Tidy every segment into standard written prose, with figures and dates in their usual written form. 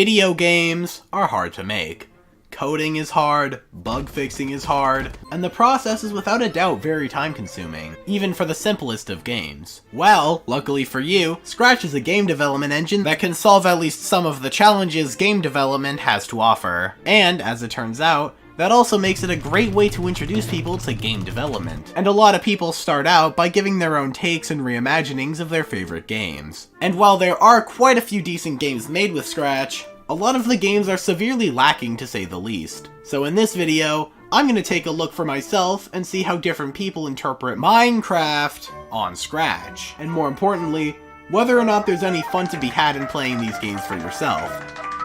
Video games are hard to make. Coding is hard, bug fixing is hard, and the process is without a doubt very time consuming, even for the simplest of games. Well, luckily for you, Scratch is a game development engine that can solve at least some of the challenges game development has to offer. And, as it turns out, that also makes it a great way to introduce people to game development. And a lot of people start out by giving their own takes and reimaginings of their favorite games. And while there are quite a few decent games made with Scratch, a lot of the games are severely lacking to say the least. So in this video, I'm going to take a look for myself and see how different people interpret Minecraft on Scratch. And more importantly, whether or not there's any fun to be had in playing these games for yourself.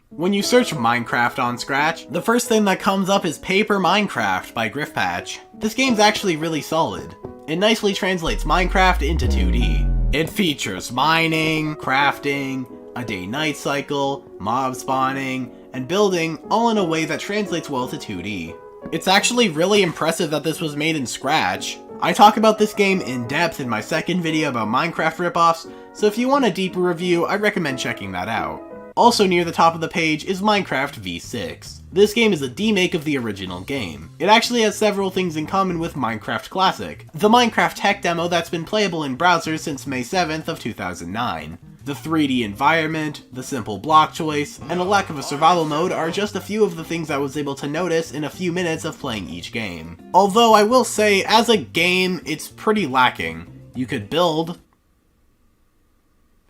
When you search Minecraft on Scratch, the first thing that comes up is Paper Minecraft by Griffpatch. This game's actually really solid. It nicely translates Minecraft into 2D. It features mining, crafting, a day-night cycle, mob spawning, and building, all in a way that translates well to 2D. It's actually really impressive that this was made in Scratch. I talk about this game in depth in my second video about Minecraft ripoffs, so if you want a deeper review, I recommend checking that out. Also near the top of the page is Minecraft v6. This game is a demake of the original game. It actually has several things in common with Minecraft Classic, the Minecraft tech demo that's been playable in browsers since May 7th of 2009. The 3D environment, the simple block choice, and a lack of a survival mode are just a few of the things I was able to notice in a few minutes of playing each game. Although I will say, as a game, it's pretty lacking. You could build,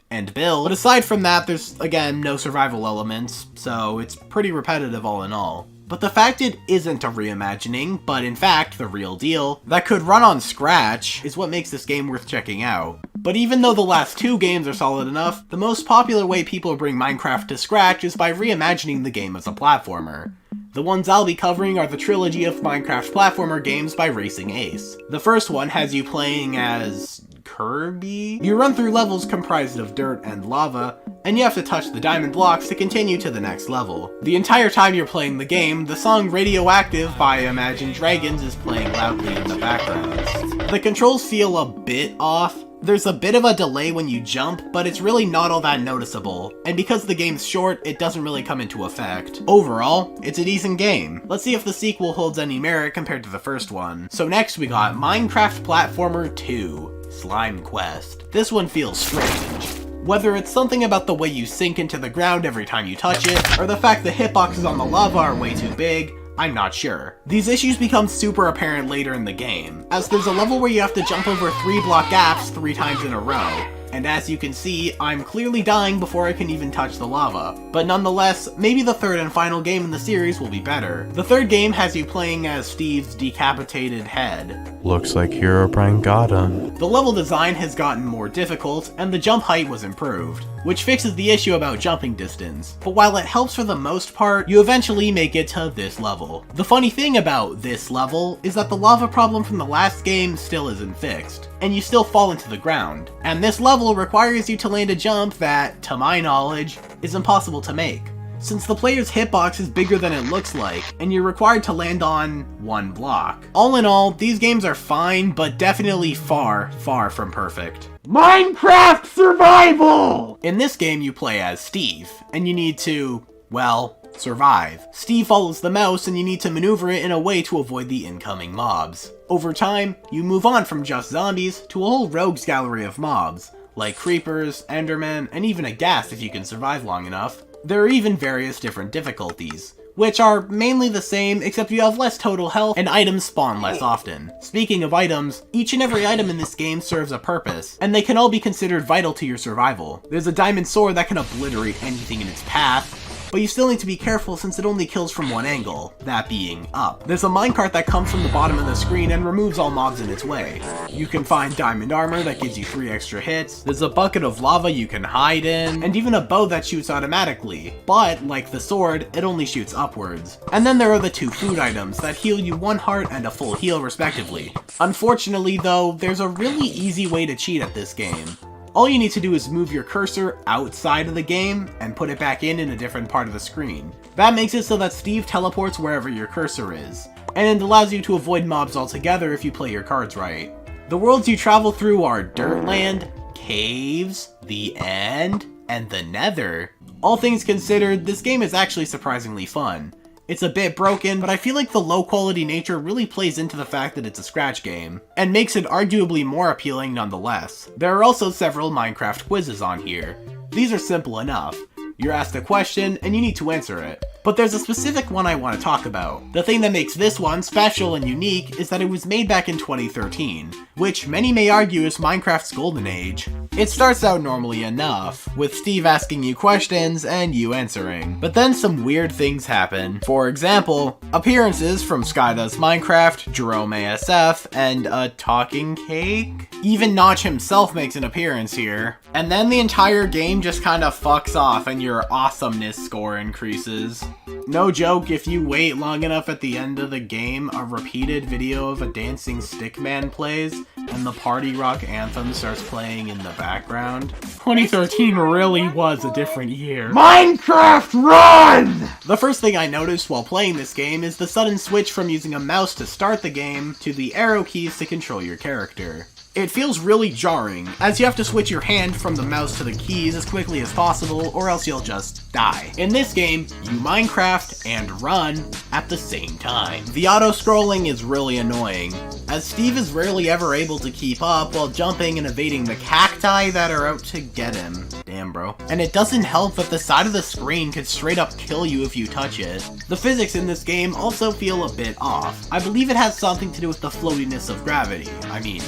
but aside from that, there's, again, no survival elements, so it's pretty repetitive all in all. But the fact it isn't a reimagining, but in fact the real deal, that could run on Scratch, is what makes this game worth checking out. But even though the last two games are solid enough, the most popular way people bring Minecraft to Scratch is by reimagining the game as a platformer. The ones I'll be covering are the trilogy of Minecraft platformer games by Racing Ace. The first one has you playing as Kirby? You run through levels comprised of dirt and lava, and you have to touch the diamond blocks to continue to the next level. The entire time you're playing the game, the song Radioactive by Imagine Dragons is playing loudly in the background. The controls feel a bit off. There's a bit of a delay when you jump, but it's really not all that noticeable, and because the game's short, it doesn't really come into effect. Overall, it's a decent game. Let's see if the sequel holds any merit compared to the first one. So next we got Minecraft Platformer 2, Slime Quest. This one feels strange. Whether it's something about the way you sink into the ground every time you touch it, or the fact the hitboxes on the lava are way too big, I'm not sure. These issues become super apparent later in the game, as there's a level where you have to jump over 3 block gaps 3 times in a row. And as you can see, I'm clearly dying before I can even touch the lava. But nonetheless, maybe the third and final game in the series will be better. The third game has you playing as Steve's decapitated head. Looks like Herobrine got him. The level design has gotten more difficult, and the jump height was improved, which fixes the issue about jumping distance. But while it helps for the most part, you eventually make it to this level. The funny thing about this level is that the lava problem from the last game still isn't fixed, and you still fall into the ground. And this level requires you to land a jump that, to my knowledge, is impossible to make, since the player's hitbox is bigger than it looks like, and you're required to land on 1 block. All in all, these games are fine, but definitely far, far from perfect. Minecraft Survival! In this game you play as Steve, and you need to, well, survive. Steve follows the mouse and you need to maneuver it in a way to avoid the incoming mobs. Over time, you move on from just zombies to a whole rogues gallery of mobs, like creepers, endermen, and even a ghast if you can survive long enough. There are even various different difficulties, which are mainly the same except you have less total health and items spawn less often. Speaking of items, each and every item in this game serves a purpose, and they can all be considered vital to your survival. There's a diamond sword that can obliterate anything in its path, but you still need to be careful since it only kills from one angle, that being up. There's a minecart that comes from the bottom of the screen and removes all mobs in its way. You can find diamond armor that gives you 3 extra hits, there's a bucket of lava you can hide in, and even a bow that shoots automatically, but, like the sword, it only shoots upwards. And then there are the 2 food items that heal you 1 heart and a full heal respectively. Unfortunately though, there's a really easy way to cheat at this game. All you need to do is move your cursor outside of the game and put it back in a different part of the screen. That makes it so that Steve teleports wherever your cursor is, and it allows you to avoid mobs altogether if you play your cards right. The worlds you travel through are Dirtland, Caves, the End, and the Nether. All things considered, this game is actually surprisingly fun. It's a bit broken, but I feel like the low quality nature really plays into the fact that it's a Scratch game, and makes it arguably more appealing nonetheless. There are also several Minecraft quizzes on here. These are simple enough. You're asked a question, and you need to answer it. But there's a specific one I want to talk about. The thing that makes this one special and unique is that it was made back in 2013, which many may argue is Minecraft's golden age. It starts out normally enough, with Steve asking you questions and you answering. But then some weird things happen. For example, appearances from Sky Does Minecraft, Jerome ASF, and a talking cake? Even Notch himself makes an appearance here. And then the entire game just kind of fucks off and your awesomeness score increases. No joke, if you wait long enough at the end of the game, a repeated video of a dancing stickman plays, and the party rock anthem starts playing in the background. 2013 really was a different year. Minecraft Run! The first thing I noticed while playing this game is the sudden switch from using a mouse to start the game to the arrow keys to control your character. It feels really jarring, as you have to switch your hand from the mouse to the keys as quickly as possible, or else you'll just die. In this game, you Minecraft and run at the same time. The auto-scrolling is really annoying, as Steve is rarely ever able to keep up while jumping and evading the cacti that are out to get him. Damn, bro. And it doesn't help that the side of the screen could straight up kill you if you touch it. The physics in this game also feel a bit off. I believe it has something to do with the floatiness of gravity. I mean,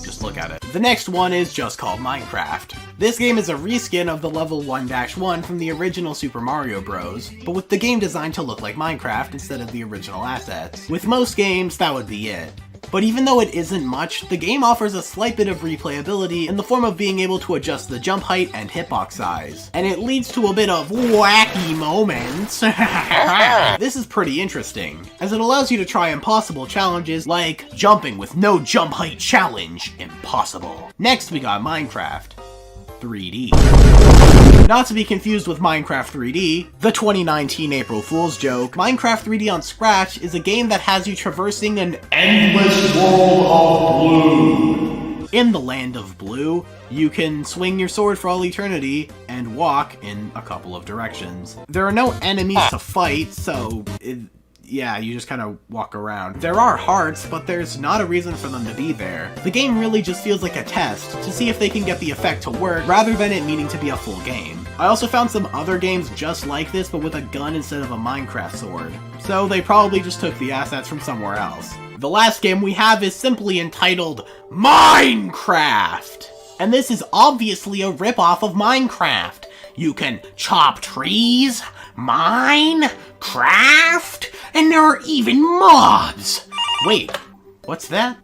just look at it. The next one is just called Minecraft. This game is a reskin of the level 1-1 from the original Super Mario Bros., but with the game designed to look like Minecraft instead of the original assets. With most games, that would be it. But even though it isn't much, the game offers a slight bit of replayability in the form of being able to adjust the jump height and hitbox size. And it leads to a bit of wacky moments. This is pretty interesting, as it allows you to try impossible challenges like jumping with no jump height challenge. Impossible. Next we got Minecraft 3D. Not to be confused with Minecraft 3D, the 2019 April Fool's joke, Minecraft 3D on Scratch is a game that has you traversing an endless world of blue. In the land of blue, you can swing your sword for all eternity and walk in a couple of directions. There are no enemies to fight, so yeah, you just kind of walk around. There are hearts, but there's not a reason for them to be there. The game really just feels like a test to see if they can get the effect to work rather than it needing to be a full game. I also found some other games just like this but with a gun instead of a Minecraft sword, so they probably just took the assets from somewhere else. The last game we have is simply entitled Minecraft! And this is obviously a ripoff of Minecraft. You can chop trees, mine, craft, and there are even mobs! Wait, what's that?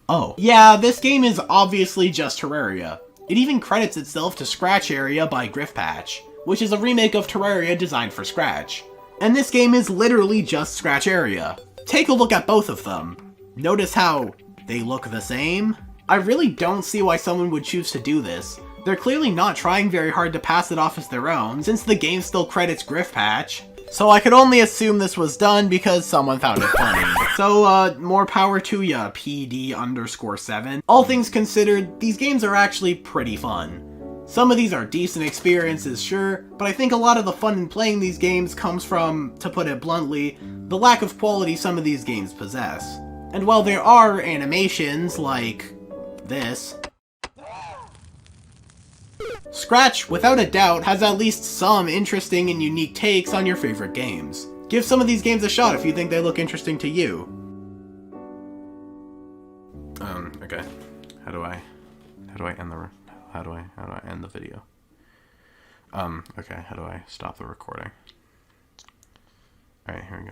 Oh. Yeah, this game is obviously just Terraria. It even credits itself to Scratch Area by Griffpatch, which is a remake of Terraria designed for Scratch. And this game is literally just Scratch Area. Take a look at both of them. Notice how they look the same? I really don't see why someone would choose to do this. They're clearly not trying very hard to pass it off as their own, since the game still credits Griffpatch. So I could only assume this was done because someone found it funny. So, more power to ya, PD_7. All things considered, these games are actually pretty fun. Some of these are decent experiences, sure, but I think a lot of the fun in playing these games comes from, to put it bluntly, the lack of quality some of these games possess. And while there are animations like this, Scratch, without a doubt, has at least some interesting and unique takes on your favorite games. Give some of these games a shot if you think they look interesting to you. Okay. How do I end the video? Okay, how do I stop the recording? Alright, here we go.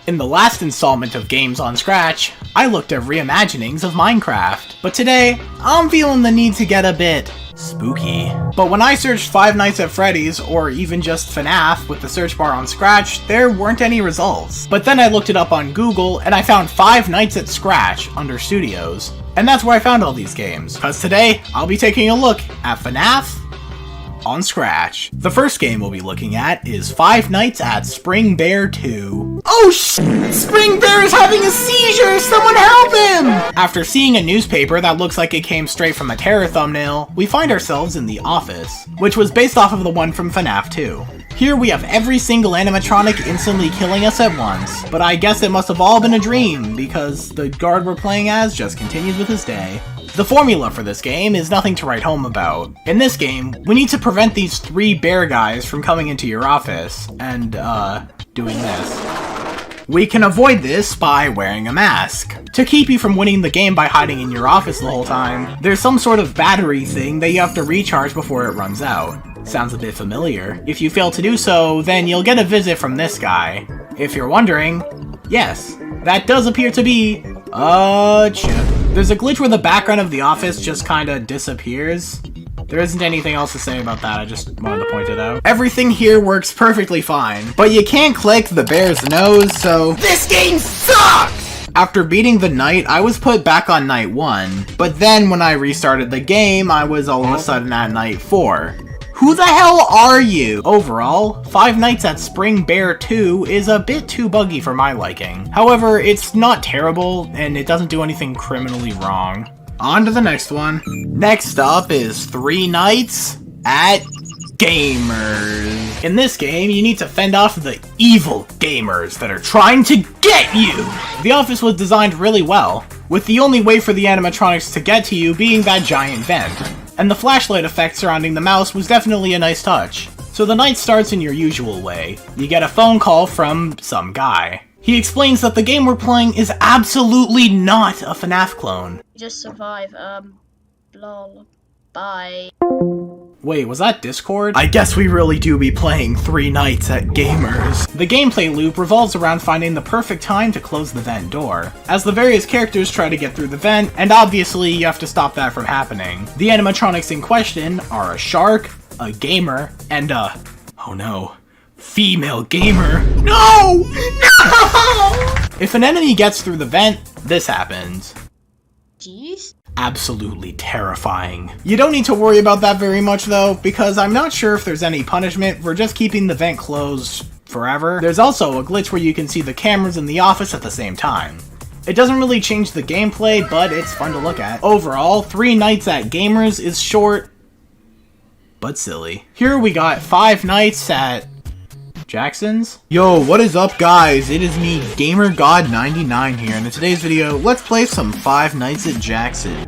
In the last installment of Games on Scratch, I looked at reimaginings of Minecraft, but today, I'm feeling the need to get a bit spooky. But when I searched Five Nights at Freddy's, or even just FNAF with the search bar on Scratch, there weren't any results. But then I looked it up on Google, and I found Five Nights at Scratch under Studios. And that's where I found all these games, cause today, I'll be taking a look at FNAF on Scratch. The first game we'll be looking at is Five Nights at Spring Bear 2. Oh Spring Bear is having a seizure! Someone help him! After seeing a newspaper that looks like it came straight from a Terror thumbnail, we find ourselves in the office, which was based off of the one from FNAF 2. Here we have every single animatronic instantly killing us at once, but I guess it must have all been a dream, because the guard we're playing as just continues with his day. The formula for this game is nothing to write home about. In this game, we need to prevent these 3 bear guys from coming into your office, and, doing this. We can avoid this by wearing a mask. To keep you from winning the game by hiding in your office the whole time, there's some sort of battery thing that you have to recharge before it runs out. Sounds a bit familiar. If you fail to do so, then you'll get a visit from this guy. If you're wondering, yes, that does appear to be a chip. There's a glitch where the background of the office just kinda disappears. There isn't anything else to say about that, I just wanted to point it out. Everything here works perfectly fine, but you can't click the bear's nose, so this game sucks! After beating the night, I was put back on night 1, but then when I restarted the game, I was all of a sudden at night 4. Who the hell are you? Overall, Five Nights at Spring Bear 2 is a bit too buggy for my liking. However, it's not terrible, and it doesn't do anything criminally wrong. On to the next one. Next up is 3 Nights at Gamers. In this game, you need to fend off the evil gamers that are trying to get you! The office was designed really well, with the only way for the animatronics to get to you being that giant vent. And the flashlight effect surrounding the mouse was definitely a nice touch. So the night starts in your usual way. You get a phone call from some guy. He explains that the game we're playing is absolutely not a FNAF clone. Just survive, lol. Bye. Wait, was that Discord? I guess we really do be playing 3 Nights at Gamers. The gameplay loop revolves around finding the perfect time to close the vent door, as the various characters try to get through the vent, and obviously you have to stop that from happening. The animatronics in question are a shark, a gamer, and a, oh no, female gamer. No! No! If an enemy gets through the vent, this happens. Jeez. Absolutely terrifying. You don't need to worry about that very much though, because I'm not sure if there's any punishment for just keeping the vent closed forever. There's also a glitch where you can see the cameras in the office at the same time. It doesn't really change the gameplay, but it's fun to look at. Overall, 3 Nights at Gamers is short, but silly. Here we got 5 Nights at Jackson's. Yo, what is up guys? It is me, GamerGod99 here, and in today's video, let's play some 5 Nights at Jackson.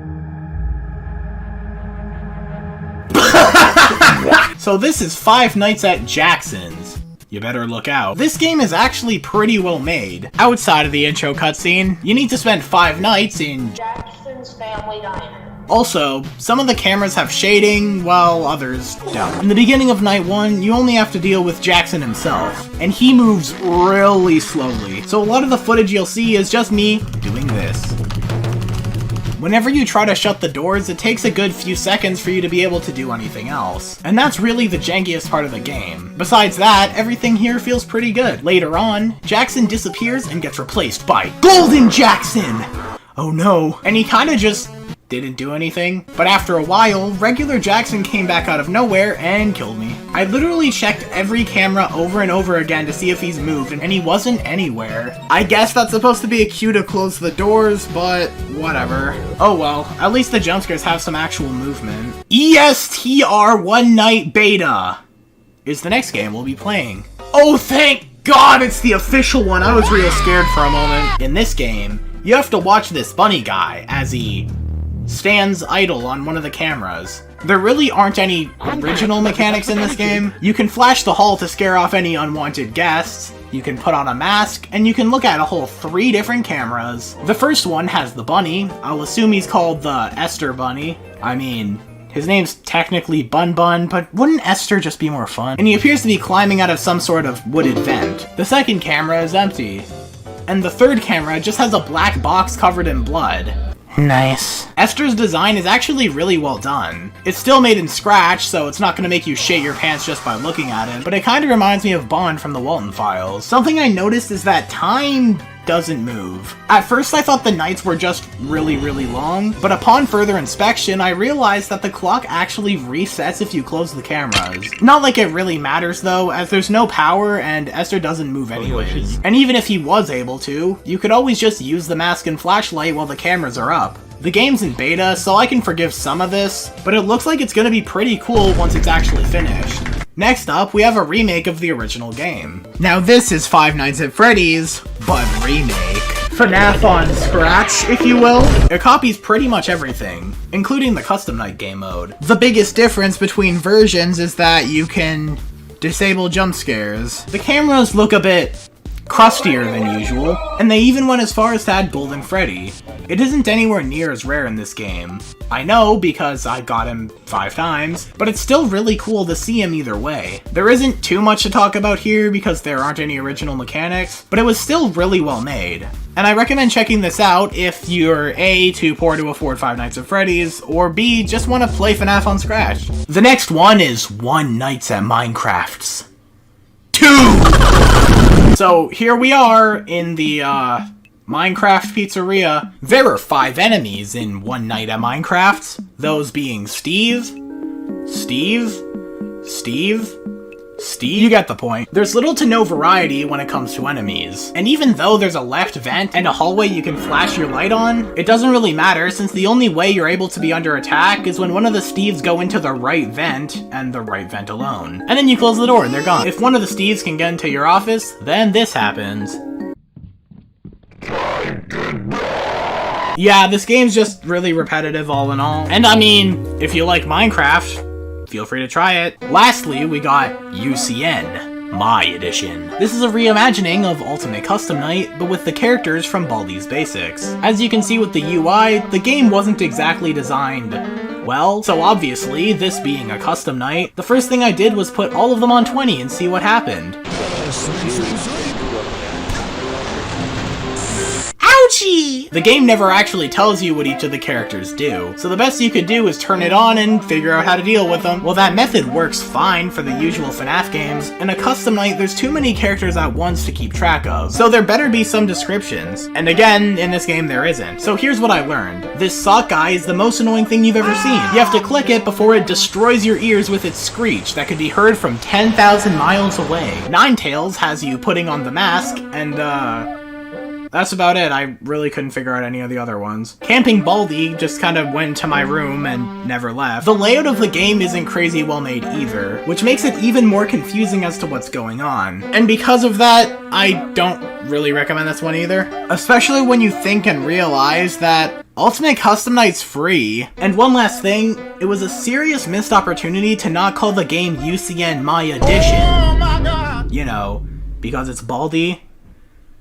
So this is 5 Nights at Jackson's. You better look out. This game is actually pretty well made. Outside of the intro cutscene, you need to spend 5 nights in Jackson's Family Diner. Also, some of the cameras have shading, while others don't. In the beginning of night 1, you only have to deal with Jackson himself, and he moves really slowly, so a lot of the footage you'll see is just me doing this. Whenever you try to shut the doors, it takes a good few seconds for you to be able to do anything else. And that's really the jankiest part of the game. Besides that, everything here feels pretty good. Later on, Jackson disappears and gets replaced by Golden Jackson! Oh no. And he kinda just didn't do anything. But after a while, regular Jackson came back out of nowhere and killed me. I literally checked every camera over and over again to see if he's moved, and he wasn't anywhere. I guess that's supposed to be a cue to close the doors, but whatever. Oh well, at least the jump scares have some actual movement. ESTR One Night Beta is the next game we'll be playing. Oh, thank God it's the official one. I was real scared for a moment. In this game, you have to watch this bunny guy as he stands idle on one of the cameras. There really aren't any original mechanics in this game. You can flash the hall to scare off any unwanted guests, you can put on a mask, and you can look at a whole 3 different cameras. The first one has the bunny. I'll assume he's called the Esther Bunny. I mean, his name's technically Bun Bun, but wouldn't Esther just be more fun? And he appears to be climbing out of some sort of wooded vent. The second camera is empty, and the third camera just has a black box covered in blood. Nice. Esther's design is actually really well done. It's still made in Scratch, so it's not gonna make you shit your pants just by looking at it, but it kinda reminds me of Bond from the Walton Files. Something I noticed is that time doesn't move. At first I thought the nights were just really long, but upon further inspection I realized that the clock actually resets if you close the cameras. Not like it really matters though, as there's no power and Esther doesn't move anyways. And even if he was able to, you could always just use the mask and flashlight while the cameras are up. The game's in beta, so I can forgive some of this, but it looks like it's gonna be pretty cool once it's actually finished. Next up, we have a remake of the original game. Now this is Five Nights at Freddy's, but remake. FNAF on Scratch, if you will. It copies pretty much everything, including the custom night game mode. The biggest difference between versions is that you can disable jump scares. The cameras look a bit crustier than usual, and they even went as far as to add Golden Freddy. It isn't anywhere near as rare in this game. I know because I got him 5 times, but it's still really cool to see him either way. There isn't too much to talk about here because there aren't any original mechanics, but it was still really well made. And I recommend checking this out if you're A, too poor to afford Five Nights at Freddy's, or B, just want to play FNAF on Scratch. The next one is One Nights at Minecraft's 2! So here we are in the Minecraft pizzeria. There are 5 enemies in One Night at Minecraft's, those being Steve, you get the point. There's little to no variety when it comes to enemies, and even though there's a left vent and a hallway you can flash your light on, it doesn't really matter since the only way you're able to be under attack is when one of the Steves go into the right vent, and the right vent alone. And then you close the door and they're gone. If one of the Steves can get into your office, then this happens. Yeah, this game's just really repetitive all in all. And I mean, if you like Minecraft, feel free to try it. Lastly, we got UCN, My Edition. This is a reimagining of Ultimate Custom Night, but with the characters from Baldi's Basics. As you can see with the UI, the game wasn't exactly designed well, so obviously, this being a custom night, the first thing I did was put all of them on 20 and see what happened. Ouchie! The game never actually tells you what each of the characters do, so the best you could do is turn it on and figure out how to deal with them. Well, that method works fine for the usual FNAF games. In a custom night, there's too many characters at once to keep track of, so there better be some descriptions. And again, in this game there isn't. So here's what I learned. This sock guy is the most annoying thing you've ever seen. You have to click it before it destroys your ears with its screech that could be heard from 10,000 miles away. Ninetales has you putting on the mask, and that's about it. I really couldn't figure out any of the other ones. Camping Baldi just kind of went to my room and never left. The layout of the game isn't crazy well made either, which makes it even more confusing as to what's going on. And because of that, I don't really recommend this one either. Especially when you think and realize that Ultimate Custom Night's free. And one last thing, it was a serious missed opportunity to not call the game UCN My Edition. Oh my god! You know, because it's Baldi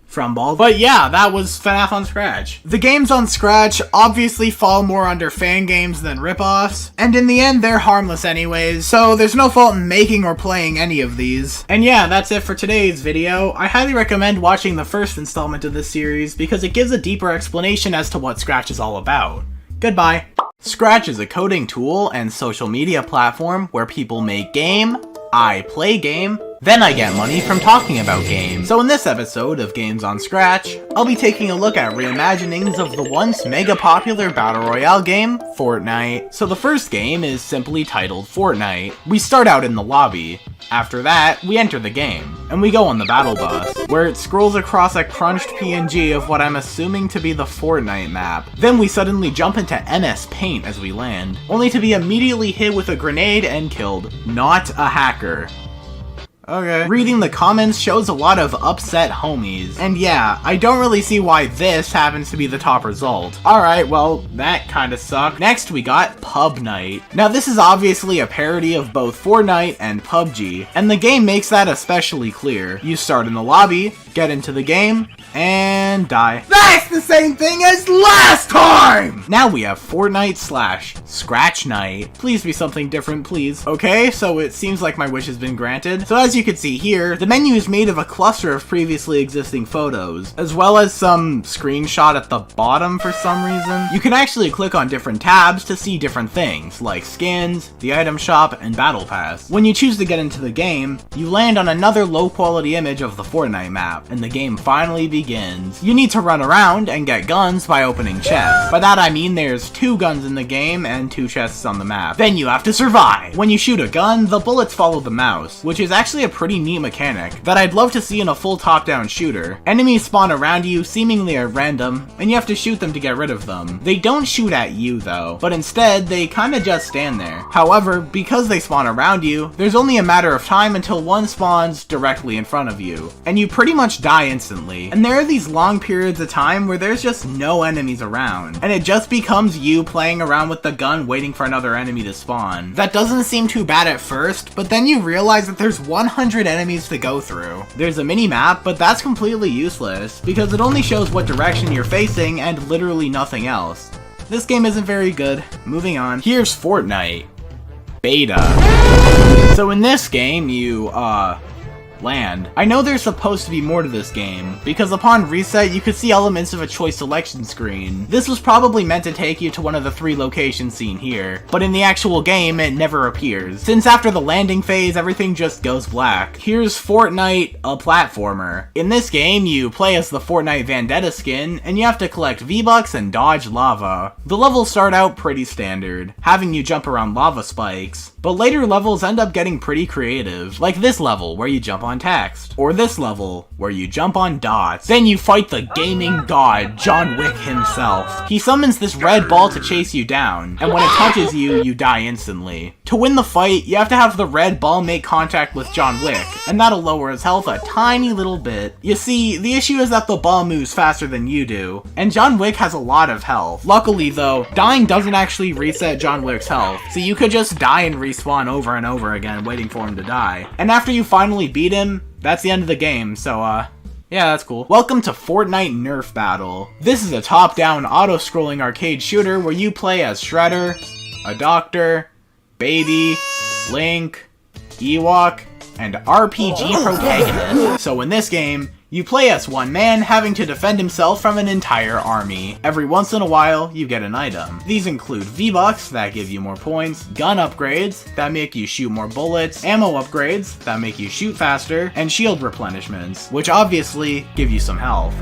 from Baldi. But yeah, that was FNAF on Scratch. The games on Scratch obviously fall more under fan games than ripoffs, and in the end they're harmless anyways, so there's no fault in making or playing any of these. And yeah, that's it for today's video. I highly recommend watching the first installment of this series because it gives a deeper explanation as to what Scratch is all about. Goodbye. Scratch is a coding tool and social media platform where people make game, I play game, then I get money from talking about games. So in this episode of Games on Scratch, I'll be taking a look at reimaginings of the once mega popular battle royale game, Fortnite. So the first game is simply titled Fortnite. We start out in the lobby. After that, we enter the game, and we go on the battle bus, where it scrolls across a crunched PNG of what I'm assuming to be the Fortnite map. Then we suddenly jump into MS Paint as we land, only to be immediately hit with a grenade and killed. Not a hacker. Okay. Reading the comments shows a lot of upset homies. And yeah, I don't really see why this happens to be the top result. Alright, well, that kinda sucked. Next we got Pub Night. Now this is obviously a parody of both Fortnite and PUBG, and the game makes that especially clear. You start in the lobby, get into the game, and die. That's the same thing as last time! Now we have Fortnite / Scratch Night. Please be something different, please. Okay, so it seems like my wish has been granted. So as you can see here, the menu is made of a cluster of previously existing photos, as well as some screenshot at the bottom for some reason. You can actually click on different tabs to see different things, like skins, the item shop, and battle pass. When you choose to get into the game, you land on another low quality image of the Fortnite map. map, and the game finally begins. You need to run around and get guns by opening chests. By that I mean there's 2 guns in the game and 2 chests on the map. Then you have to survive! When you shoot a gun, the bullets follow the mouse, which is actually a pretty neat mechanic that I'd love to see in a full top-down shooter. Enemies spawn around you seemingly at random, and you have to shoot them to get rid of them. They don't shoot at you though, but instead they kinda just stand there. However, because they spawn around you, there's only a matter of time until one spawns directly in front of you, and you pretty much die instantly. And there are these long periods of time where there's just no enemies around, and it just becomes you playing around with the gun waiting for another enemy to spawn. That doesn't seem too bad at first, but then you realize that there's 100 enemies to go through. There's a mini-map, but that's completely useless, because it only shows what direction you're facing and literally nothing else. This game isn't very good. Moving on. Here's Fortnite. Beta. So in this game, you, land. I know there's supposed to be more to this game, because upon reset you could see elements of a choice selection screen. This was probably meant to take you to one of the 3 locations seen here, but in the actual game it never appears, since after the landing phase everything just goes black. Here's Fortnite, a platformer. In this game you play as the Fortnite Vendetta skin, and you have to collect V-Bucks and dodge lava. The levels start out pretty standard, having you jump around lava spikes, but later levels end up getting pretty creative, like this level where you jump on text, or this level where you jump on dots. Then you fight the gaming god, John Wick himself. He summons this red ball to chase you down, and when it touches you, you die instantly. To win the fight, you have to have the red ball make contact with John Wick, and that'll lower his health a tiny little bit. You see, the issue is that the ball moves faster than you do, and John Wick has a lot of health. Luckily though, dying doesn't actually reset John Wick's health, so you could just die and respawn over and over again waiting for him to die. And after you finally beat him, that's the end of the game, so yeah, that's cool. Welcome to Fortnite Nerf Battle. This is a top-down auto-scrolling arcade shooter where you play as Shredder, a doctor, Baby, Link, Ewok, and RPG protagonist. So in this game, you play as one man having to defend himself from an entire army. Every once in a while, you get an item. These include V-Bucks that give you more points, gun upgrades that make you shoot more bullets, ammo upgrades that make you shoot faster, and shield replenishments, which obviously give you some health.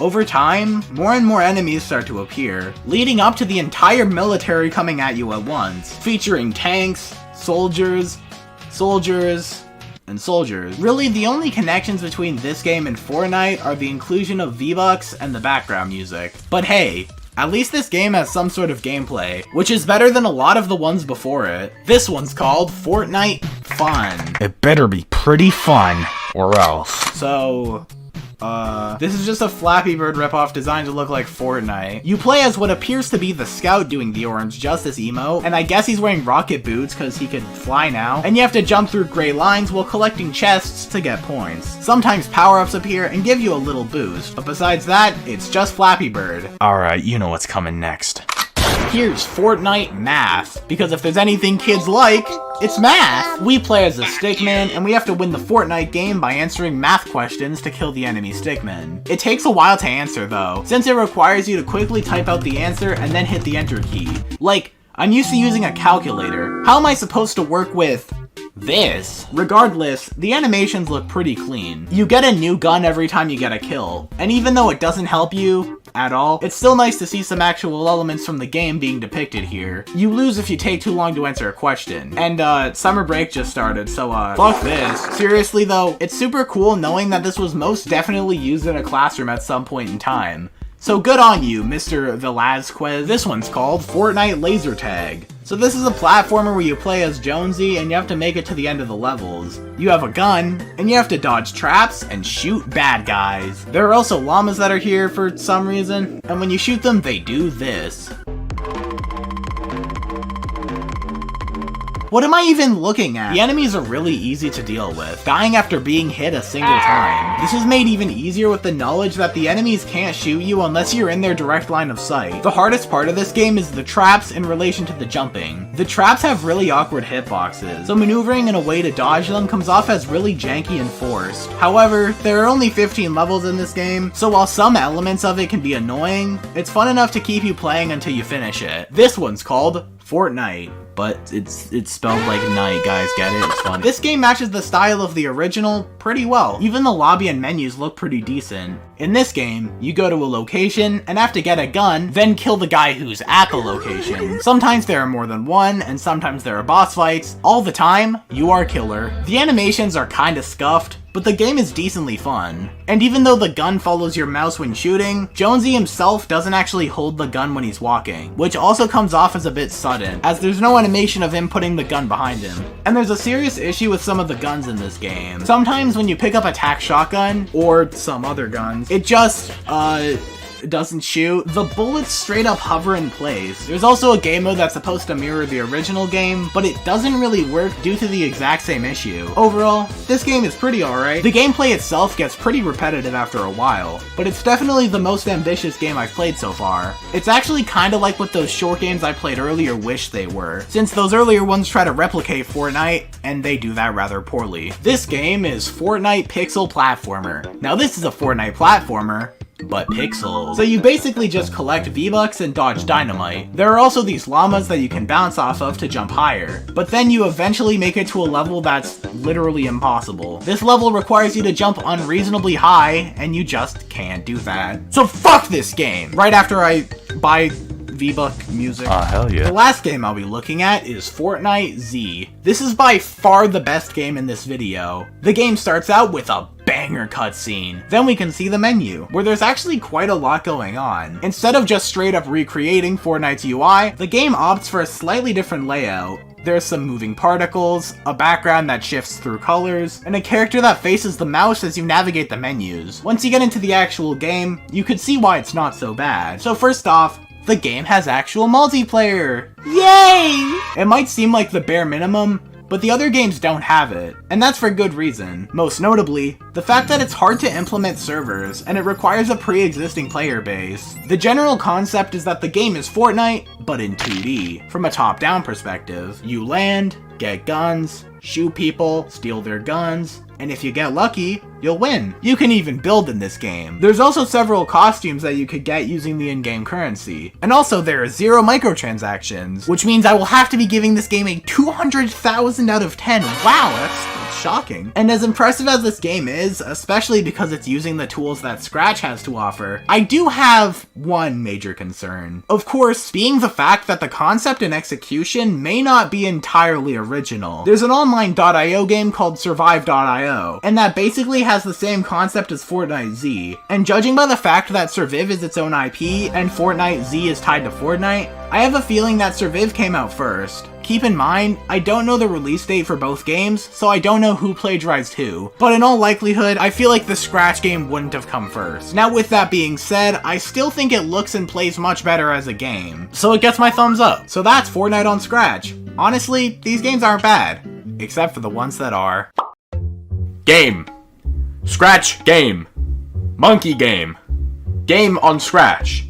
Over time, more and more enemies start to appear, leading up to the entire military coming at you at once, featuring tanks, soldiers, and soldiers. Really, the only connections between this game and Fortnite are the inclusion of V-Bucks and the background music. But hey, at least this game has some sort of gameplay, which is better than a lot of the ones before it. This one's called Fortnite Fun. It better be pretty fun, or else. So, this is just a Flappy Bird ripoff designed to look like Fortnite. You play as what appears to be the Scout doing the Orange Justice emo, and I guess he's wearing rocket boots because he can fly now, and you have to jump through gray lines while collecting chests to get points. Sometimes power-ups appear and give you a little boost, but besides that, it's just Flappy Bird. Alright, you know what's coming next. Here's Fortnite Math, because if there's anything kids like, it's math! We play as a stickman, and we have to win the Fortnite game by answering math questions to kill the enemy stickmen. It takes a while to answer though, since it requires you to quickly type out the answer and then hit the enter key. Like, I'm used to using a calculator. How am I supposed to work with this? Regardless, the animations look pretty clean. You get a new gun every time you get a kill, and even though it doesn't help you at all, it's still nice to see some actual elements from the game being depicted here. You lose if you take too long to answer a question. And summer break just started, so fuck this. Seriously though, it's super cool knowing that this was most definitely used in a classroom at some point in time. So good on you, Mr. Velazquez. This one's called Fortnite Laser Tag. So this is a platformer where you play as Jonesy and you have to make it to the end of the levels. You have a gun, and you have to dodge traps and shoot bad guys. There are also llamas that are here for some reason, and when you shoot them, they do this. What am I even looking at? The enemies are really easy to deal with, dying after being hit a single time. This is made even easier with the knowledge that the enemies can't shoot you unless you're in their direct line of sight. The hardest part of this game is the traps in relation to the jumping. The traps have really awkward hitboxes, so maneuvering in a way to dodge them comes off as really janky and forced. However, there are only 15 levels in this game, so while some elements of it can be annoying, it's fun enough to keep you playing until you finish it. This one's called Fortnite. but it's spelled like night, guys, get it? It's funny. This game matches the style of the original pretty well. Even the lobby and menus look pretty decent. In this game, you go to a location and have to get a gun, then kill the guy who's at the location. Sometimes there are more than one, and sometimes there are boss fights. All the time, you are killer. The animations are kinda scuffed, but the game is decently fun. And even though the gun follows your mouse when shooting, Jonesy himself doesn't actually hold the gun when he's walking, which also comes off as a bit sudden, as there's no animation of him putting the gun behind him. And there's a serious issue with some of the guns in this game. Sometimes when you pick up a tac shotgun, or some other guns, it just, doesn't shoot. The bullets straight up hover in place. There's also a game mode that's supposed to mirror the original game, but it doesn't really work due to the exact same issue. Overall, this game is pretty alright. The gameplay itself gets pretty repetitive after a while, but it's definitely the most ambitious game I've played so far. It's actually kinda like what those short games I played earlier wish they were, since those earlier ones try to replicate Fortnite, and they do that rather poorly. This game is Fortnite Pixel Platformer. Now this is a Fortnite platformer, but pixels. So you basically just collect V-Bucks and dodge dynamite. There are also these llamas that you can bounce off of to jump higher, but then you eventually make it to a level that's literally impossible. This level requires you to jump unreasonably high, and you just can't do that. So fuck this game! Right after I buy V-Buck music. Hell yeah. The last game I'll be looking at is Fortnite Z. This is by far the best game in this video. The game starts out with a banger cutscene. Then we can see the menu, where there's actually quite a lot going on. Instead of just straight up recreating Fortnite's UI, the game opts for a slightly different layout. There's some moving particles, a background that shifts through colors, and a character that faces the mouse as you navigate the menus. Once you get into the actual game, you could see why it's not so bad. So first off, the game has actual multiplayer! Yay! It might seem like the bare minimum, but the other games don't have it, and that's for good reason. Most notably, the fact that it's hard to implement servers, and it requires a pre-existing player base. The general concept is that the game is Fortnite, but in 2D. From a top-down perspective, you land, get guns, shoot people, steal their guns, and if you get lucky, you'll win. You can even build in this game. There's also several costumes that you could get using the in-game currency. And also there are 0 microtransactions, which means I will have to be giving this game a 200,000 out of 10. Wow, that's shocking. And as impressive as this game is, especially because it's using the tools that Scratch has to offer, I do have one major concern. Of course, being the fact that the concept and execution may not be entirely original. There's an online.io game called Survive.io, and that basically has the same concept as Fortnite Z. And judging by the fact that Surviv is its own IP, and Fortnite Z is tied to Fortnite, I have a feeling that Surviv came out first. Keep in mind, I don't know the release date for both games, so I don't know who plagiarized who, but in all likelihood, I feel like the Scratch game wouldn't have come first. Now with that being said, I still think it looks and plays much better as a game, so it gets my thumbs up. So that's Fortnite on Scratch. Honestly, these games aren't bad, except for the ones that are. Game. Scratch game. Monkey game. Game on Scratch.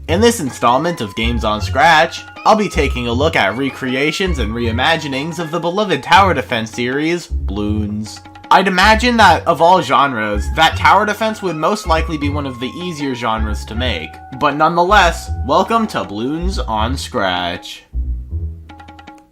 In this installment of Games on Scratch, I'll be taking a look at recreations and reimaginings of the beloved tower defense series, Bloons. I'd imagine that, of all genres, that tower defense would most likely be one of the easier genres to make. But nonetheless, welcome to Bloons on Scratch.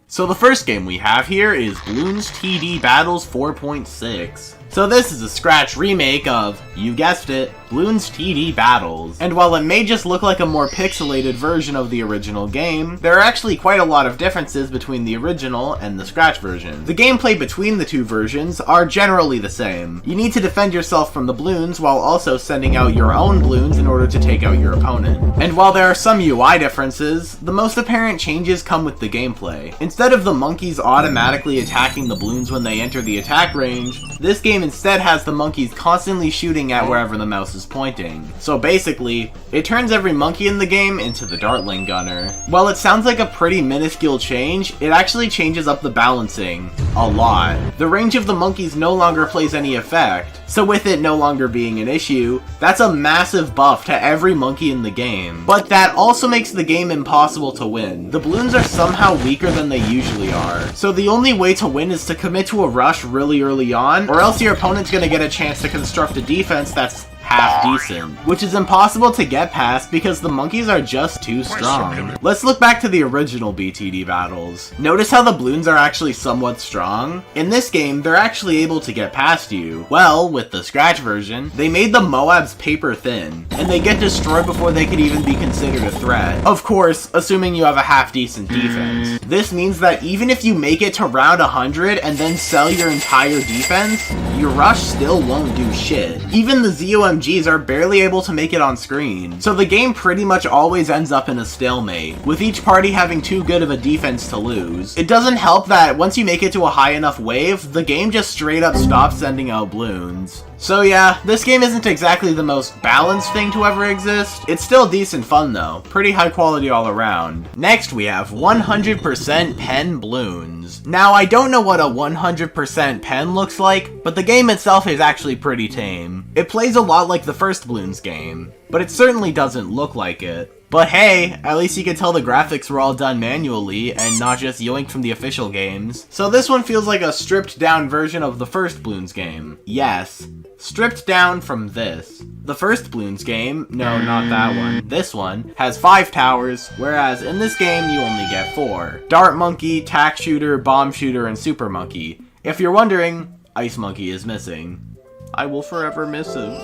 So the first game we have here is Bloons TD Battles 4.6. So this is a Scratch remake of, you guessed it, Bloons TD Battles. And while it may just look like a more pixelated version of the original game, there are actually quite a lot of differences between the original and the Scratch version. The gameplay between the two versions are generally the same. You need to defend yourself from the balloons while also sending out your own balloons in order to take out your opponent. And while there are some UI differences, the most apparent changes come with the gameplay. Instead of the monkeys automatically attacking the balloons when they enter the attack range, this game instead has the monkeys constantly shooting at wherever the mouse is pointing. So basically, it turns every monkey in the game into the Dartling Gunner. While it sounds like a pretty minuscule change, it actually changes up the balancing a lot. The range of the monkeys no longer plays any effect, so with it no longer being an issue, that's a massive buff to every monkey in the game. But that also makes the game impossible to win. The balloons are somehow weaker than they usually are, so the only way to win is to commit to a rush really early on, or else your opponent's gonna get a chance to construct a defense that's half decent, which is impossible to get past because the monkeys are just too strong. Let's look back to the original BTD battles. Notice how the balloons are actually somewhat strong? In this game, they're actually able to get past you. Well, with the Scratch version, they made the Moabs paper thin, and they get destroyed before they could even be considered a threat. Of course, assuming you have a half decent defense. This means that even if you make it to round 100 and then sell your entire defense, your rush still won't do shit. Even the ZOMGs are barely able to make it on screen. So the game pretty much always ends up in a stalemate, with each party having too good of a defense to lose. It doesn't help that once you make it to a high enough wave, the game just straight up stops sending out balloons. So yeah, this game isn't exactly the most balanced thing to ever exist. It's still decent fun though, pretty high quality all around. Next we have 100% pen balloons. Now I don't know what a 100% pen looks like, but the game itself is actually pretty tame. It plays a lot like the first Bloons game, but it certainly doesn't look like it. But hey, at least you can tell the graphics were all done manually and not just yoinked from the official games. So this one feels like a stripped down version of the first Bloons game. Yes, stripped down from this. The first Bloons game, no, not that one, this one, has 5 towers, whereas in this game you only get 4. Dart Monkey, Tack Shooter, Bomb Shooter, and Super Monkey. If you're wondering, Ice Monkey is missing. I will forever miss him.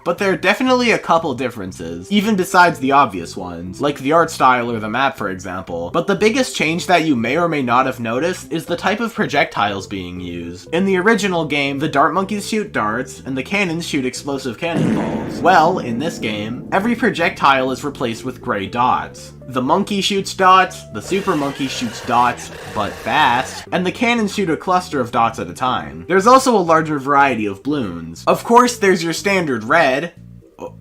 But there are definitely a couple differences, even besides the obvious ones, like the art style or the map for example. But the biggest change that you may or may not have noticed is the type of projectiles being used. In the original game, the dart monkeys shoot darts, and the cannons shoot explosive cannonballs. Well, in this game, every projectile is replaced with gray dots. The monkey shoots dots, the super monkey shoots dots, but fast, and the cannons shoot a cluster of dots at a time. There's also a larger variety of balloons. Of course, there's your standard red,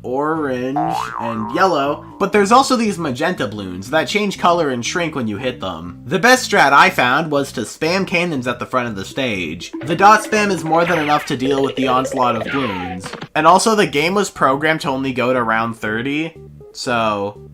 orange, and yellow, but there's also these magenta balloons that change color and shrink when you hit them. The best strat I found was to spam cannons at the front of the stage. The dot spam is more than enough to deal with the onslaught of balloons. And also the game was programmed to only go to round 30, so,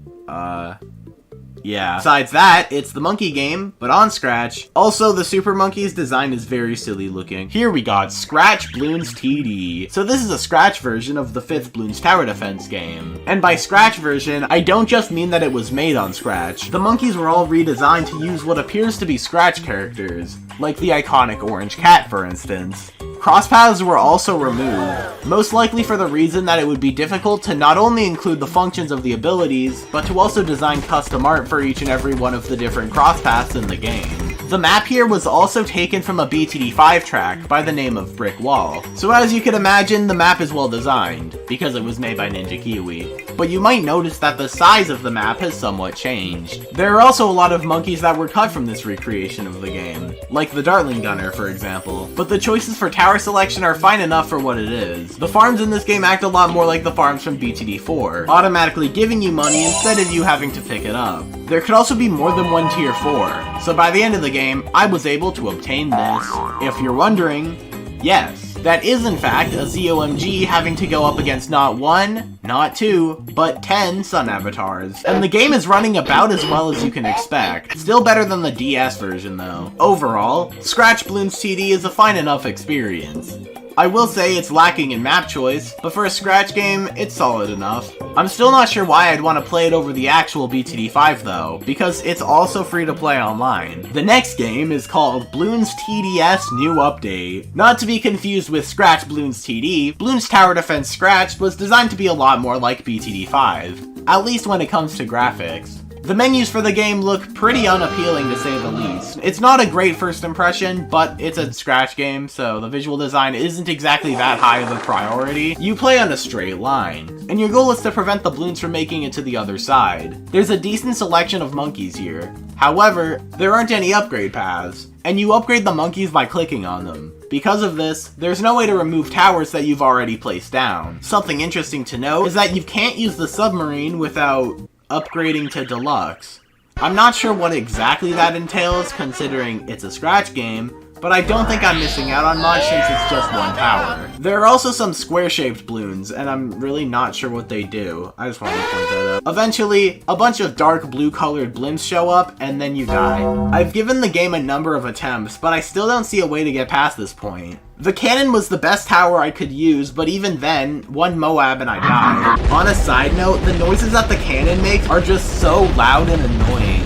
yeah. Besides that, it's the monkey game, but on Scratch. Also, the Super Monkey's design is very silly looking. Here we got Scratch Bloons TD. So this is a Scratch version of the 5th Bloons Tower Defense game. And by Scratch version, I don't just mean that it was made on Scratch. The monkeys were all redesigned to use what appears to be Scratch characters, like the iconic orange cat, for instance. Crosspaths were also removed, most likely for the reason that it would be difficult to not only include the functions of the abilities, but to also design custom art for each and every one of the different crosspaths in the game. The map here was also taken from a BTD5 track by the name of Brick Wall, so as you can imagine, the map is well designed, because it was made by Ninja Kiwi. But you might notice that the size of the map has somewhat changed. There are also a lot of monkeys that were cut from this recreation of the game, like the Dartling Gunner for example, but the choices for tower selection are fine enough for what it is. The farms in this game act a lot more like the farms from BTD4, automatically giving you money instead of you having to pick it up. There could also be more than one tier 4, so by the end of the game, I was able to obtain this. If you're wondering, yes, that is in fact a ZOMG having to go up against not 1, not 2, but 10 Sun Avatars. And the game is running about as well as you can expect. Still better than the DS version though. Overall, Scratch Bloons TD is a fine enough experience. I will say it's lacking in map choice, but for a Scratch game, it's solid enough. I'm still not sure why I'd want to play it over the actual BTD5 though, because it's also free to play online. The next game is called Bloons TDS New Update. Not to be confused with Scratch Bloons TD, Bloons Tower Defense Scratch was designed to be a lot more like BTD5, at least when it comes to graphics. The menus for the game look pretty unappealing to say the least. It's not a great first impression, but it's a Scratch game, so the visual design isn't exactly that high of a priority. You play on a straight line, and your goal is to prevent the balloons from making it to the other side. There's a decent selection of monkeys here. However, there aren't any upgrade paths, and you upgrade the monkeys by clicking on them. Because of this, there's no way to remove towers that you've already placed down. Something interesting to note is that you can't use the submarine without upgrading to Deluxe. I'm not sure what exactly that entails considering it's a Scratch game, but I don't think I'm missing out on much since it's just one tower. There are also some square-shaped balloons, and I'm really not sure what they do. I just wanted to point that out. Eventually, a bunch of dark blue-colored blimps show up, and then you die. I've given the game a number of attempts, but I still don't see a way to get past this point. The cannon was the best tower I could use, but even then, one Moab and I died. On a side note, the noises that the cannon makes are just so loud and annoying.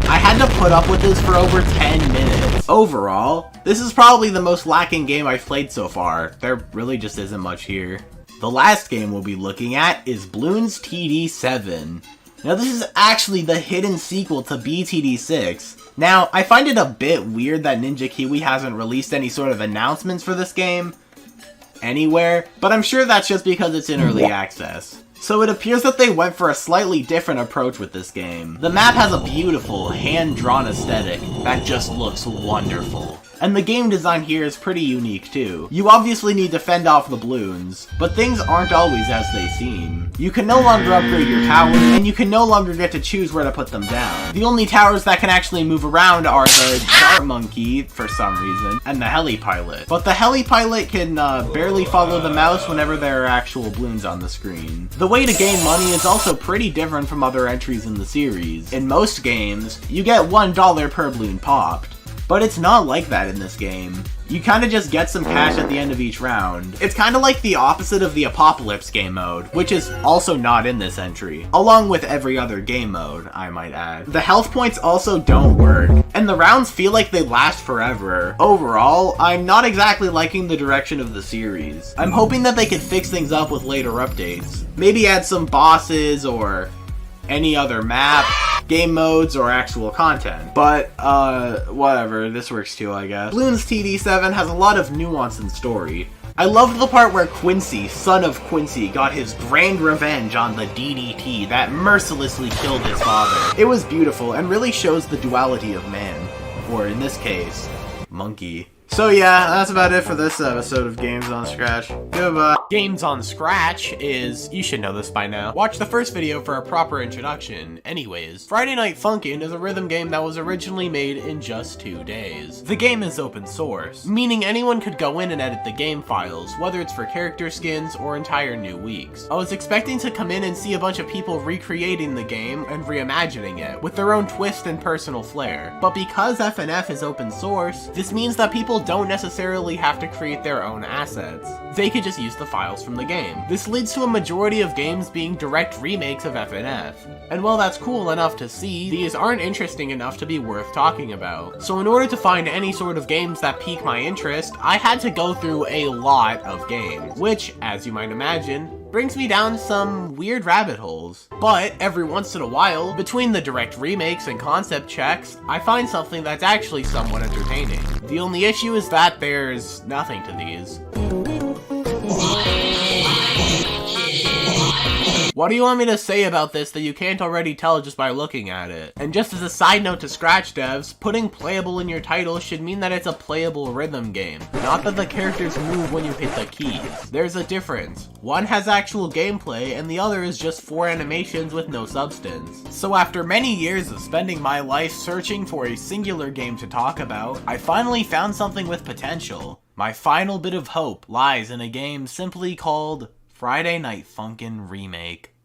I had to put up with this for over 10 minutes. Overall, this is probably the most lacking game I've played so far. There really just isn't much here. The last game we'll be looking at is Bloons TD7. Now this is actually the hidden sequel to BTD6. Now, I find it a bit weird that Ninja Kiwi hasn't released any sort of announcements for this game anywhere, but I'm sure that's just because it's in early access. So it appears that they went for a slightly different approach with this game. The map has a beautiful, hand-drawn aesthetic that just looks wonderful. And the game design here is pretty unique too. You obviously need to fend off the balloons, but things aren't always as they seem. You can no longer upgrade your towers, and you can no longer get to choose where to put them down. The only towers that can actually move around are the Dart Monkey, for some reason, and the Heli Pilot. But the Heli Pilot can barely follow the mouse whenever there are actual balloons on the screen. The way to gain money is also pretty different from other entries in the series. In most games, you get $1 per balloon popped. But it's not like that in this game. You kinda just get some cash at the end of each round. It's kinda like the opposite of the Apocalypse game mode, which is also not in this entry, along with every other game mode, I might add. The health points also don't work, and the rounds feel like they last forever. Overall, I'm not exactly liking the direction of the series. I'm hoping that they can fix things up with later updates. Maybe add some bosses or any other map, game modes, or actual content. But, whatever, this works too, I guess. Bloons TD7 has a lot of nuance and story. I loved the part where Quincy, son of Quincy, got his grand revenge on the DDT that mercilessly killed his father. It was beautiful and really shows the duality of man, or in this case, monkey. So yeah, that's about it for this episode of Games on Scratch. Goodbye. Games on Scratch is, you should know this by now. Watch the first video for a proper introduction. Anyways, Friday Night Funkin' is a rhythm game that was originally made in just 2 days. The game is open source, meaning anyone could go in and edit the game files, whether it's for character skins or entire new weeks. I was expecting to come in and see a bunch of people recreating the game and reimagining it, with their own twist and personal flair. But because FNF is open source, this means that people don't necessarily have to create their own assets. They could just use the files from the game. This leads to a majority of games being direct remakes of FNF. And while that's cool enough to see, these aren't interesting enough to be worth talking about. So in order to find any sort of games that pique my interest, I had to go through a lot of games, which, as you might imagine, brings me down some weird rabbit holes. But every once in a while, between the direct remakes and concept checks, I find something that's actually somewhat entertaining. The only issue is that there's nothing to these. What do you want me to say about this that you can't already tell just by looking at it? And just as a side note to Scratch devs, putting playable in your title should mean that it's a playable rhythm game, not that the characters move when you hit the keys. There's a difference. One has actual gameplay and the other is just 4 animations with no substance. So after many years of spending my life searching for a singular game to talk about, I finally found something with potential. My final bit of hope lies in a game simply called Friday Night Funkin' Remake.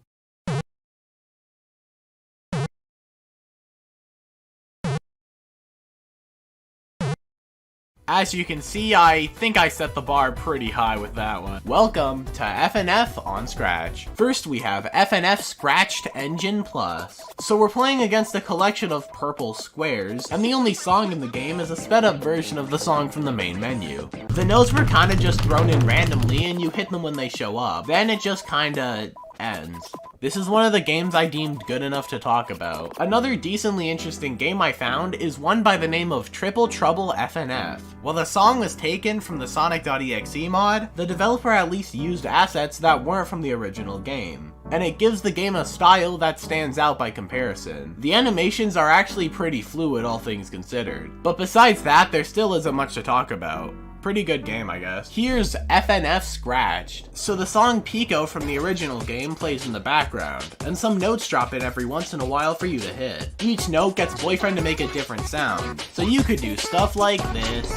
As you can see, I think I set the bar pretty high with that one. Welcome to FNF on Scratch. First we have FNF Scratched Engine Plus. So we're playing against a collection of purple squares, and the only song in the game is a sped up version of the song from the main menu. The notes were kinda just thrown in randomly and you hit them when they show up. Then it just kinda ends. This is one of the games I deemed good enough to talk about. Another decently interesting game I found is one by the name of Triple Trouble FNF. While the song was taken from the Sonic.exe mod, the developer at least used assets that weren't from the original game, and it gives the game a style that stands out by comparison. The animations are actually pretty fluid, all things considered, but besides that, there still isn't much to talk about. Pretty good game, I guess. Here's FNF Scratched. So the song Pico from the original game plays in the background, and some notes drop in every once in a while for you to hit. Each note gets Boyfriend to make a different sound, so you could do stuff like this.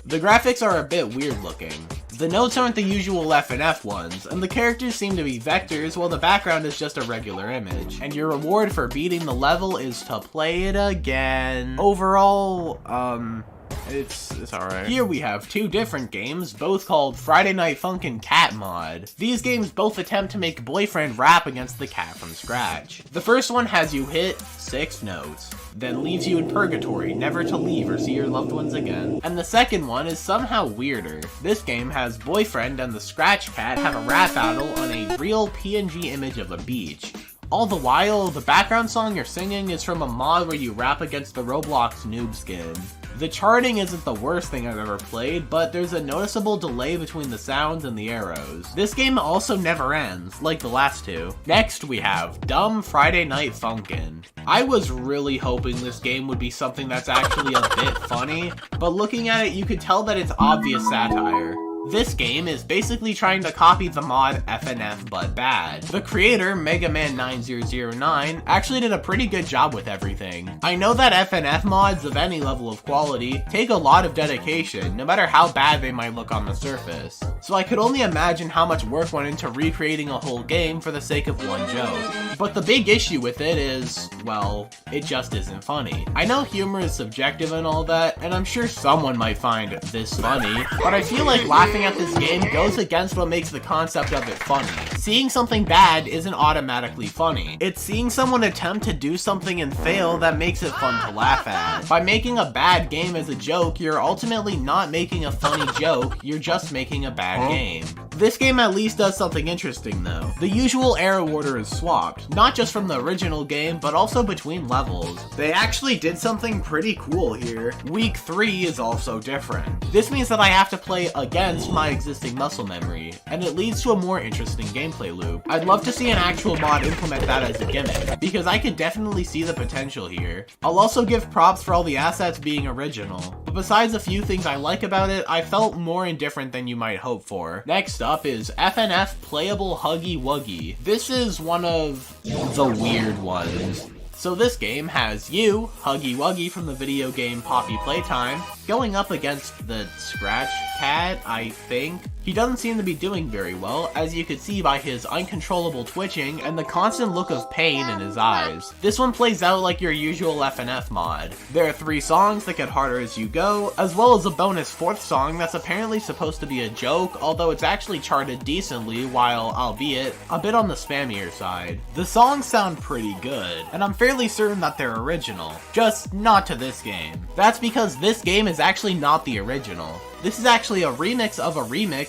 The graphics are a bit weird looking. The notes aren't the usual F and F ones, and the characters seem to be vectors while the background is just a regular image. And your reward for beating the level is to play it again. Overall, it's alright. Here we have two different games, both called Friday Night Funkin' Cat Mod. These games both attempt to make boyfriend rap against the cat from scratch. The first one has you hit 6 notes, then leaves you in purgatory, never to leave or see your loved ones again. And the second one is somehow weirder. This game has boyfriend and the scratch cat have a rap battle on a real PNG image of a beach. All the while, the background song you're singing is from a mod where you rap against the Roblox noob skin. The charting isn't the worst thing I've ever played, but there's a noticeable delay between the sounds and the arrows. This game also never ends, like the last two. Next, we have Dumb Friday Night Funkin'. I was really hoping this game would be something that's actually a bit funny, but looking at it, you could tell that it's obvious satire. This game is basically trying to copy the mod FNF but bad. The creator, MegaMan9009, actually did a pretty good job with everything. I know that FNF mods of any level of quality take a lot of dedication, no matter how bad they might look on the surface. So I could only imagine how much work went into recreating a whole game for the sake of one joke. But the big issue with it is, well, it just isn't funny. I know humor is subjective and all that, and I'm sure someone might find this funny, but I feel like laughing at this game goes against what makes the concept of it funny. Seeing something bad isn't automatically funny. It's seeing someone attempt to do something and fail that makes it fun to laugh at. By making a bad game as a joke, you're ultimately not making a funny joke, you're just making a bad game. This game at least does something interesting though. The usual arrow order is swapped, not just from the original game, but also between levels. They actually did something pretty cool here. Week 3 is also different. This means that I have to play against my existing muscle memory, and it leads to a more interesting gameplay loop. I'd love to see an actual mod implement that as a gimmick, because I could definitely see the potential here. I'll also give props for all the assets being original, but besides a few things I like about it, I felt more indifferent than you might hope for. Next up is FNF Playable Huggy Wuggy. This is one of the weird ones. So this game has you, Huggy Wuggy from the video game Poppy Playtime, going up against the Scratch Cat, I think. He doesn't seem to be doing very well, as you could see by his uncontrollable twitching and the constant look of pain in his eyes. This one plays out like your usual FNF mod. There are 3 songs that get harder as you go, as well as a bonus 4th song that's apparently supposed to be a joke, although it's actually charted decently while, albeit, a bit on the spammier side. The songs sound pretty good, and I'm fairly certain that they're original, just not to this game. That's because this game is actually not the original. This is actually a remix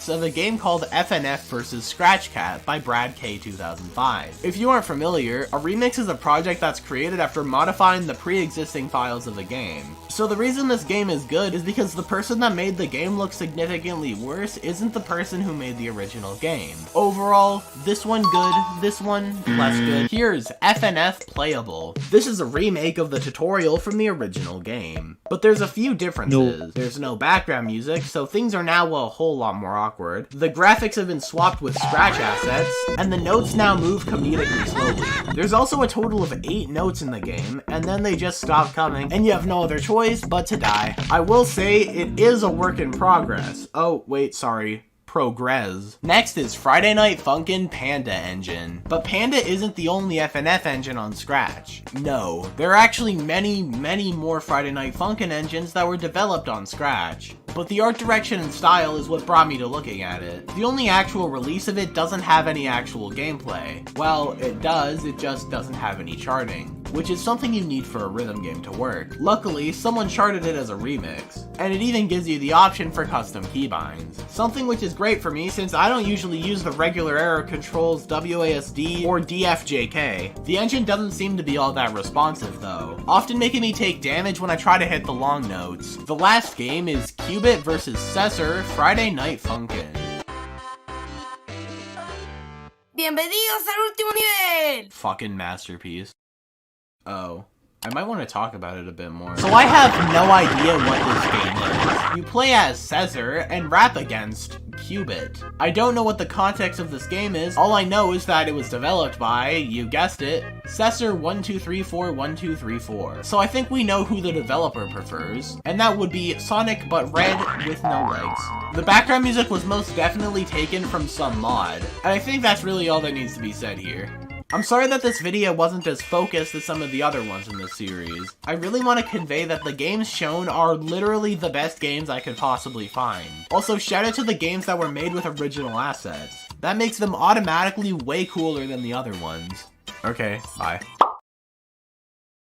of a game called FNF vs. Scratch Cat by Brad K 2005. If you aren't familiar, a remix is a project that's created after modifying the pre-existing files of a game. So the reason this game is good is because the person that made the game look significantly worse isn't the person who made the original game. Overall, this one good, this one less good. Here's FNF Playable. This is a remake of the tutorial from the original game. But there's a few differences. There's no background music, so things are now a whole lot more awkward. The graphics have been swapped with Scratch assets, and the notes now move comedically slowly. There's also a total of 8 notes in the game, and then they just stop coming, and you have no other choice but to die. I will say, it is a work in progress. Oh, wait, sorry. Progress. Next is Friday Night Funkin' Panda Engine. But Panda isn't the only FNF engine on Scratch. No, there are actually many more Friday Night Funkin' engines that were developed on Scratch. But the art direction and style is what brought me to looking at it. The only actual release of it doesn't have any actual gameplay. Well, it does, it just doesn't have any charting, which is something you need for a rhythm game to work. Luckily, someone charted it as a remix, and it even gives you the option for custom keybinds. Something which is great for me since I don't usually use the regular arrow controls WASD or DFJK. The engine doesn't seem to be all that responsive though, often making me take damage when I try to hit the long notes. The last game is Qubit vs. T3rr0r's Friday Night Funkin'. Bienvenidos al último nivel! Fucking masterpiece. Oh. I might want to talk about it a bit more. So I have no idea what this game is. You play as T3rr0r and rap against qubit. I don't know what the context of this game is, all I know is that it was developed by, you guessed it, T3rr0r12341234. So I think we know who the developer prefers, and that would be Sonic but red with no legs. The background music was most definitely taken from some mod, and I think that's really all that needs to be said here. I'm sorry that this video wasn't as focused as some of the other ones in this series. I really want to convey that the games shown are literally the best games I could possibly find. Also, shout out to the games that were made with original assets. That makes them automatically way cooler than the other ones. Okay, bye.